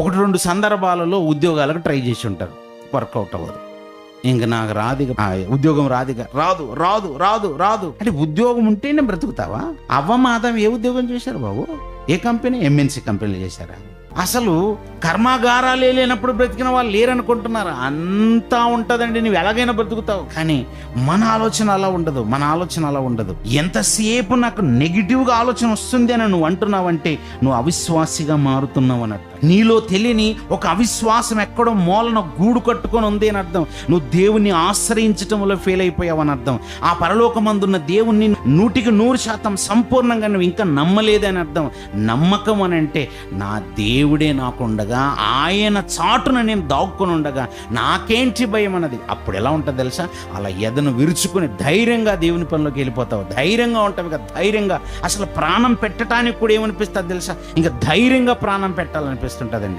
1-2 సందర్భాలలో ఉద్యోగాలకు ట్రై చేసి ఉంటారు, వర్కౌట్ అవ్వదు. ఇంక నాకు ఉద్యోగం రాదు అంటే ఉద్యోగం ఉంటేనే బ్రతుకుతావా? అవ్వమాదం ఏ ఉద్యోగం చేశారు బాబు? ఏ కంపెనీ? ఎంఎన్సీ కంపెనీలు చేశారా? అసలు కర్మాగారాలే లేనప్పుడు బ్రతికిన వాళ్ళు లేరనుకుంటున్నారు. అంతా ఉంటుందండి, నువ్వు ఎలాగైనా బ్రతుకుతావు. కానీ మన ఆలోచన అలా ఉండదు. ఎంతసేపు నాకు నెగిటివ్గా ఆలోచన వస్తుంది అని నువ్వు అంటున్నావంటే నువ్వు అవిశ్వాసిగా మారుతున్నావు అని అర్థం. నీలో తెలియని ఒక అవిశ్వాసం ఎక్కడో మూలన గూడు కట్టుకొని ఉంది అని అర్థం. నువ్వు దేవుణ్ణి ఆశ్రయించటంలో ఫెయిల్ అయిపోయావు అని అర్థం. ఆ పరలోకమందున్న దేవుణ్ణి 100% సంపూర్ణంగా నువ్వు ఇంకా నమ్మలేదని అర్థం. నమ్మకం అని అంటే నా దేవుడే నాకుండగా, ఆయన చాటున నేను దాక్కుని ఉండగా నాకేంటి భయం అన్నది. అప్పుడు ఎలా ఉంటుంది తెలుసా? అలా ఎదను విరుచుకుని ధైర్యంగా దేవుని పనిలోకి వెళ్ళిపోతావు. ధైర్యంగా ఉంటావు. ఇక ధైర్యంగా అసలు ప్రాణం పెట్టడానికి కూడా ఏమనిపిస్తుంది తెలుసా? ఇంకా ధైర్యంగా ప్రాణం పెట్టాలనిపిస్తుంటుందండి.